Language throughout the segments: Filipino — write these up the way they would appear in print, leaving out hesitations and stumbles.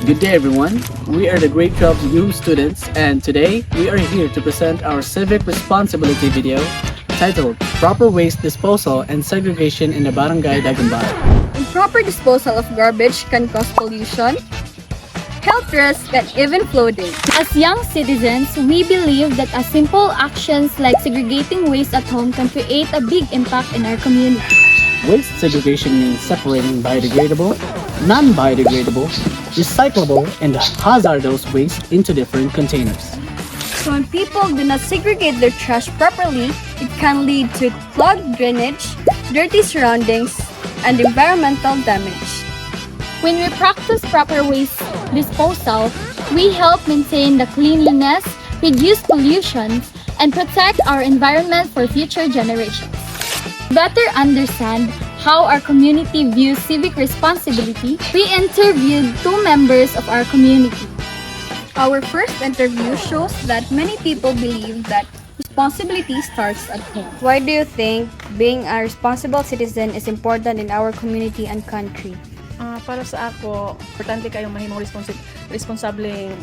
Good day everyone, we are the grade 12 U students and today we are here to present our civic responsibility video titled Proper Waste Disposal and Segregation in the Barangay Dagumbay. Improper disposal of garbage can cause pollution, health risks, and even flooding. As young citizens, we believe that a simple actions like segregating waste at home can create a big impact in our community. Waste segregation means separating biodegradable, non-biodegradable, recyclable, and hazardous waste into different containers. So when people do not segregate their trash properly, it can lead to clogged drainage, dirty surroundings, and environmental damage. When we practice proper waste disposal, we help maintain the cleanliness, reduce pollution, and protect our environment for future generations. To better understand how our community views civic responsibility, we interviewed 2 members of our community. Our first interview shows that many people believe that responsibility starts at home. Why do you think being a responsible citizen is important in our community and country? Para sa ako, importante kayong mahimong responsableng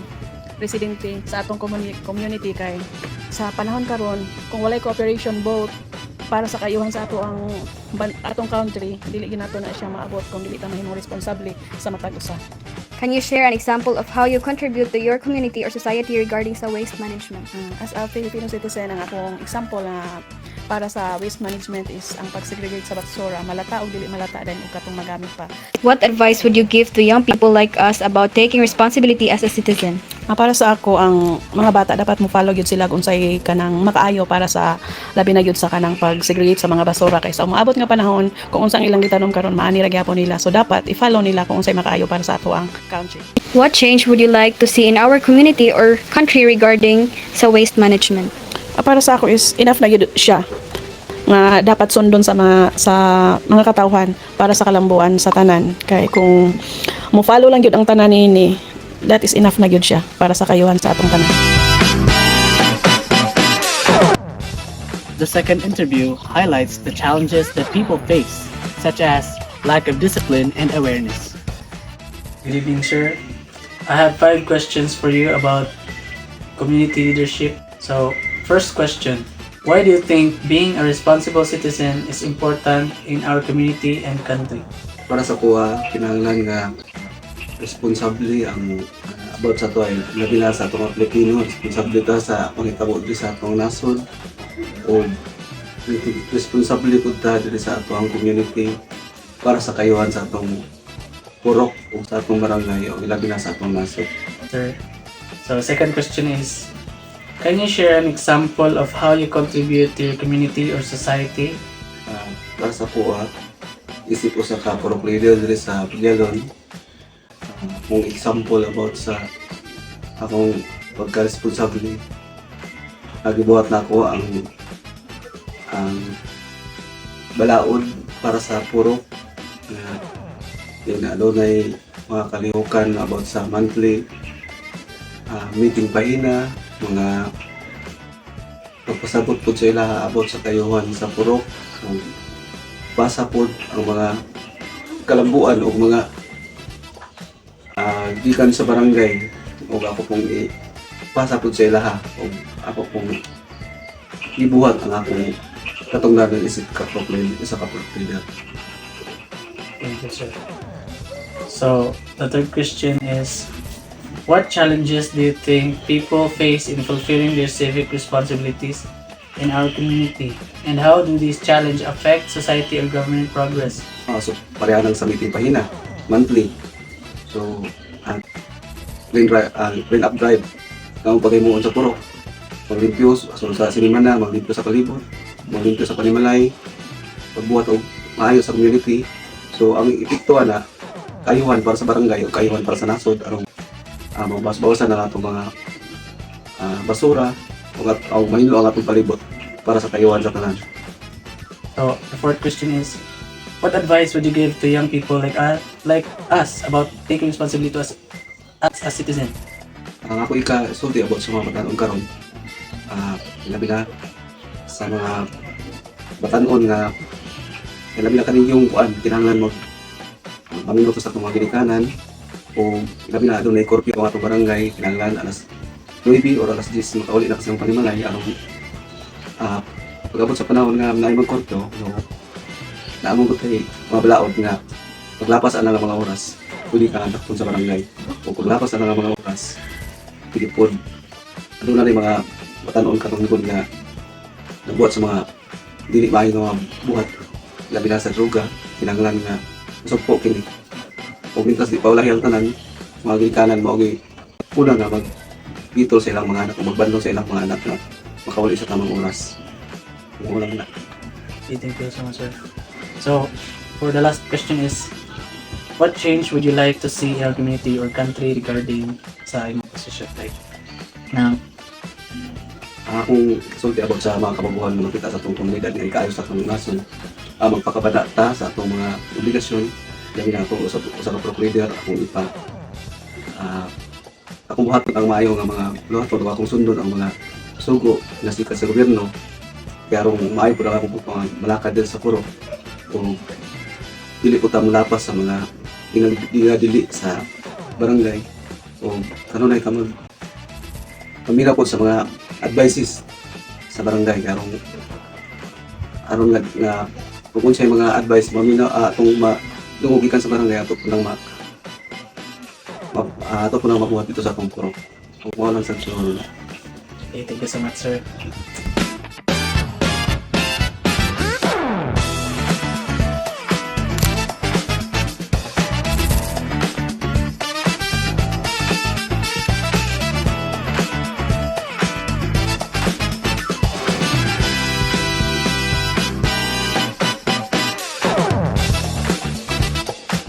residente sa atong community kay sa panahon karon kung walay cooperation both para sa kayuhan sa atong country, dili ginato na siya maabot kung dili ta mahimong responsable sa matag usa. Can you share an example of how you contribute to your community or society regarding sa waste management? As a Filipino citizen, ang akong example na para sa waste management is ang pag-segregate sa basura, malata o dili malata din ug katong magamit pa. What advice would you give to young people like us about taking responsibility as a citizen? Para sa ako, ang mga bata dapat mo follow gyud sila kung unsay kanang makaayo para sa labi na gyud sa kanang pag-segregate sa mga basura kaysa umaabot nga panahon kung unsang ilang gitanom karon maani ra gyapon nila. So dapat i-follow nila kung unsay makaayo para sa ato ang country. What change would you like to see in our community or country regarding sa waste management? Para sa ako is enough na gyud siya nga dapat sundon sa mga katawhan para sa kalambuan sa tanan kay kung mo follow lang gyud ang tanan ni that is enough na gyud siya para sa kayuhan sa atong tanan. The second interview highlights the challenges that people face, such as lack of discipline and awareness. Good evening, sir. I have 5 questions for you about community leadership. So, first question. Why do you think being a responsible citizen is important in our community and country? Para sa kuha, kinahanglan nga responsable ang about sa to ay labi na sa atong Pilipino, responsable ta sa pangitabo diri sa atong nasod o responsable pud ta diri sa atong community para sa kayuhan sa atong purok o sa atong barangay o labi na sa atong nasod. Sir. So, second question is, can you share an example of how you contribute to your community or society? Para sa kuha, isip ko sa ka-purok leader diri sa Pilyalon, kung example about sa akong pagka-responsable, nagibuhat na ako ang balaod para sa purok. Adunay mga kalihukan about sa monthly meeting pahina, mga pagpasabot po sa ila about sa kayuhan sa purok, basa po ang mga kalambuan o mga gikan sa barangay o ako pong ipasa po sa ila o ako pong ibuhat ang akong katungdanan isip kaproklin sa kaproklin. Thank you, sir. So, the third question is, what challenges do you think people face in fulfilling their civic responsibilities in our community? And how do these challenges affect society or government progress? So, pareha ng sa meeting pahina, monthly. So, clean up drive. Kung paghimuon sa purok, maglimpyo so, sa sinimana, maglimpyo sa palibot, maglimpyo sa panimalay, pagbuhat o maayos sa community. So, ang epektuhan na kayuhan para sa barangay o kayuhan para sa nasod, arong mabawas-bawasan na itong mga basura o mahilo ang atong palibot para sa kayuhan sa tanan. So, the fourth question is, what advice would you give to young people like us about taking responsibility as a citizen? Ang ako ika-sulti about sa mga batanon karon, labi na sa mga batanon nga labi na kaninyong kuan kinahanglan mag maminot sa itong mga ginikanan o labi na doon na curfew ang atong barangay, kinahanglan alas 9 or alas 10 makauli na kasi ang panimalay aron pag-abot sa panahon nga naimang curfew, so naamong ko kay mga balaod nga paglapas ang mga oras, pwede ka takpon sa barangay. O paglapas ang mga oras, pwede po. Ano na rin mga matanon katungkol nga nabuhat sa mga dili maayo nga buhat, labi na sa droga, kinahanglan nga masugpo kini. O mintas di pa wala ang tanan, mga gilikanan mo una nga mag-bitol sa ilang mga anak, o magbandong sa ilang mga anak na makawali sa tamang oras. Kung walang na. Okay, thank you so much, sir. So, for the last question is, what change would you like to see in our community or country regarding sa imong position? Like, na Kung sulti about sa mga kababuhan na makita sa itong komunidad nga ikaayos sa itong nason, magpakabada ta sa itong mga obligasyon, labi na ito sa ka-prop leader, akong buhaton ang maayo nga mga luhaton o akong sundon ang mga sugo na sikat sa gobyerno, kaya ron maayo po na akong malakad din sa puro o dili po ta mulapas sa mga dili sa barangay o kanunay ka pamira po sa mga advices sa barangay aron nga kung sa mga advice mamina atong dungugikan sa barangay ato po nang mabuhat dito sa atong puro. Kung mo lang sa sunod. okay, thank you so much, sir.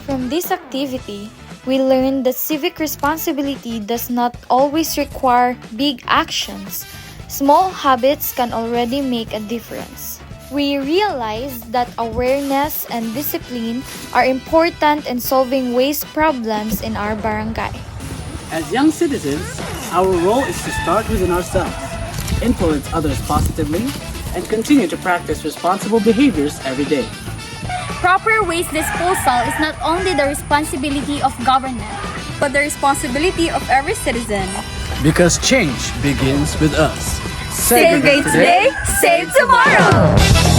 From this activity, we learned that civic responsibility does not always require big actions. Small habits can already make a difference. We realized that awareness and discipline are important in solving waste problems in our barangay. As young citizens, our role is to start within ourselves, influence others positively, and continue to practice responsible behaviors every day. Proper waste disposal is not only the responsibility of government, but the responsibility of every citizen. Because change begins with us. Segregate today, save tomorrow!